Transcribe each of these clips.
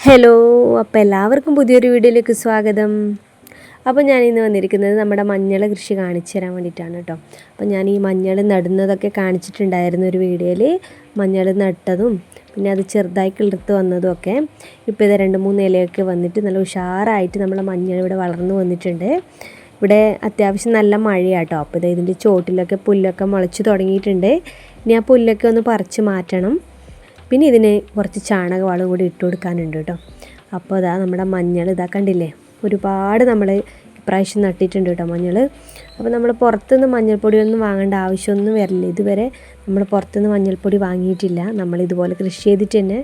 Hello, അപ്പോൾ എല്ലാവർക്കും പുതിയൊരു വീഡിയോയിലേക്ക് സ്വാഗതം. അപ്പോൾ ഞാനിന്ന് വന്നിരിക്കുന്നത് നമ്മുടെ മഞ്ഞൾ കൃഷി കാണിച്ചു തരാൻ വേണ്ടിയിട്ടാണ് കേട്ടോ. അപ്പോൾ ഞാൻ ഈ മഞ്ഞൾ നടുന്നതൊക്കെ കാണിച്ചിട്ടുണ്ടായിരുന്നു ഒരു വീഡിയോയിൽ. മഞ്ഞൾ നട്ടതും പിന്നെ അത് ചെറുതായി കിളിർത്ത് വന്നതും ഒക്കെ. ഇപ്പോൾ ഇത് 2-3 ഇലയൊക്കെ വന്നിട്ട് നല്ല ഉഷാറായിട്ട് നമ്മുടെ മഞ്ഞൾ ഇവിടെ വളർന്നു വന്നിട്ടുണ്ട്. ഇവിടെ അത്യാവശ്യം നല്ല മഴയാട്ടോ. അപ്പോൾ ഇത് ഇതിൻ്റെ ചോട്ടിലൊക്കെ പുല്ലൊക്കെ മുളച്ച് തുടങ്ങിയിട്ടുണ്ട്. ഇനി ആ പുല്ലൊക്കെ ഒന്ന് പറിച്ച് മാറ്റണം. പിന്നെ ഇതിന് കുറച്ച് ചാണകവളം കൂടി ഇട്ട് കൊടുക്കാനുണ്ട് കേട്ടോ. അപ്പോൾ ഇതാ നമ്മുടെ മഞ്ഞൾ ഇതാ കണ്ടില്ലേ, ഒരുപാട് നമ്മൾ ഇപ്രാവശ്യം നട്ടിട്ടുണ്ട് കേട്ടോ മഞ്ഞൾ. അപ്പോൾ നമ്മൾ പുറത്തുനിന്ന് മഞ്ഞൾപ്പൊടിയൊന്നും വാങ്ങേണ്ട ആവശ്യമൊന്നും വരില്ല. ഇതുവരെ നമ്മൾ പുറത്തുനിന്ന് മഞ്ഞൾപ്പൊടി വാങ്ങിയിട്ടില്ല. നമ്മൾ ഇതുപോലെ കൃഷി ചെയ്തിട്ട് തന്നെ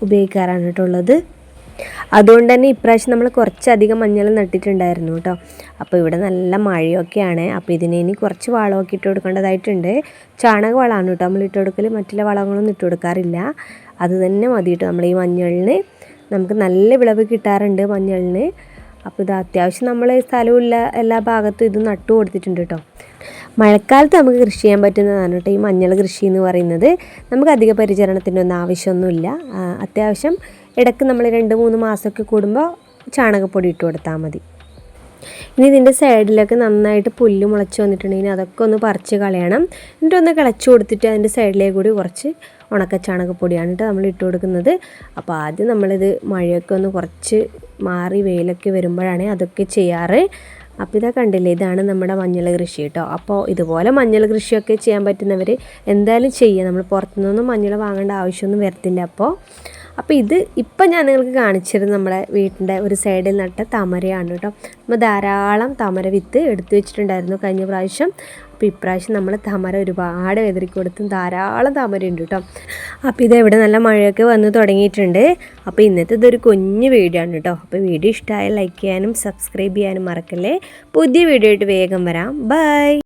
ഉപയോഗിക്കാറാണ് കേട്ടോ ഉള്ളത്. അതുകൊണ്ട് തന്നെ ഇപ്രാവശ്യം നമ്മൾ കുറച്ചധികം മഞ്ഞൾ നട്ടിട്ടുണ്ടായിരുന്നു കേട്ടോ. അപ്പോൾ ഇവിടെ നല്ല മഴയൊക്കെയാണ്. അപ്പോൾ ഇതിന് ഇനി കുറച്ച് വളമൊക്കെ ഇട്ട് കൊടുക്കേണ്ടതായിട്ടുണ്ട്. ചാണക വളമാണ് കേട്ടോ നമ്മൾ ഇട്ട് കൊടുക്കൽ, മറ്റുള്ള വളങ്ങളൊന്നും ഇട്ട് കൊടുക്കാറില്ല. അത് തന്നെ മതി കേട്ടോ. നമ്മൾ ഈ മഞ്ഞളിന് നമുക്ക് നല്ല വിളവ് കിട്ടാറുണ്ട് മഞ്ഞളിന്. അപ്പോൾ ഇത് അത്യാവശ്യം നമ്മൾ സ്ഥലമുള്ള എല്ലാ ഭാഗത്തും ഇത് നട്ടു കൊടുത്തിട്ടുണ്ട് കേട്ടോ. മഴക്കാലത്ത് നമുക്ക് കൃഷി ചെയ്യാൻ പറ്റുന്നതാണ് കേട്ടോ ഈ മഞ്ഞൾ കൃഷി എന്ന് പറയുന്നത്. നമുക്ക് അധിക പരിചരണത്തിൻ്റെ ഒന്നും ആവശ്യമൊന്നുമില്ല. അത്യാവശ്യം ഇടയ്ക്ക് നമ്മൾ 2-3 മാസമൊക്കെ കൂടുമ്പോൾ ചാണകപ്പൊടി ഇട്ട് കൊടുത്താൽ മതി. ഇനി ഇതിൻ്റെ സൈഡിലൊക്കെ നന്നായിട്ട് പുല്ല് മുളച്ച് വന്നിട്ടുണ്ടെങ്കിൽ അതൊക്കെ ഒന്ന് പറിച്ച് കളയണം. എന്നിട്ടൊന്ന് കിളച്ച് കൊടുത്തിട്ട് അതിൻ്റെ സൈഡിലേക്ക് കൂടി കുറച്ച് ഉണക്ക ചാണകപ്പൊടിയാണ് കേട്ടോ നമ്മൾ ഇട്ട് കൊടുക്കുന്നത്. അപ്പോൾ ആദ്യം നമ്മളിത് മഴയൊക്കെ ഒന്ന് കുറച്ച് മാറി വെയിലൊക്കെ വരുമ്പോഴാണ് അതൊക്കെ ചെയ്യാറ്. അപ്പോൾ ഇതാ കണ്ടില്ലേ, ഇതാണ് നമ്മുടെ മഞ്ഞൾ കൃഷി കേട്ടോ. അപ്പോൾ ഇതുപോലെ മഞ്ഞൾ കൃഷിയൊക്കെ ചെയ്യാൻ പറ്റുന്നവർ എന്തായാലും ചെയ്യുക. നമ്മൾ പുറത്തുനിന്നൊന്നും മഞ്ഞൾ വാങ്ങേണ്ട ആവശ്യമൊന്നും വരത്തില്ല. അപ്പോൾ ഇത് ഇപ്പം ഞാൻ നിങ്ങൾക്ക് കാണിച്ചിരുന്നത് നമ്മുടെ വീട്ടിൻ്റെ ഒരു സൈഡിൽ നട്ട താമരയാണ് കേട്ടോ. നമ്മൾ ധാരാളം താമര വിത്ത് എടുത്തു വെച്ചിട്ടുണ്ടായിരുന്നു കഴിഞ്ഞ പ്രാവശ്യം. അപ്പോൾ ഇപ്രാവശ്യം നമ്മൾ താമര ഒരുപാട് വെതറി കൊടുത്തും ധാരാളം താമരയുണ്ട് കേട്ടോ. അപ്പോൾ ഇതെവിടെ നല്ല മഴയൊക്കെ വന്ന് തുടങ്ങിയിട്ടുണ്ട്. അപ്പോൾ ഇന്നത്തെ ഇതൊരു കുഞ്ഞു വീഡിയോ ആണ് കേട്ടോ. അപ്പോൾ വീഡിയോ ഇഷ്ടമായാൽ ലൈക്ക് ചെയ്യാനും സബ്സ്ക്രൈബ് ചെയ്യാനും മറക്കല്ലേ. പുതിയ വീഡിയോ ആയിട്ട് വേഗം വരാം. ബൈ.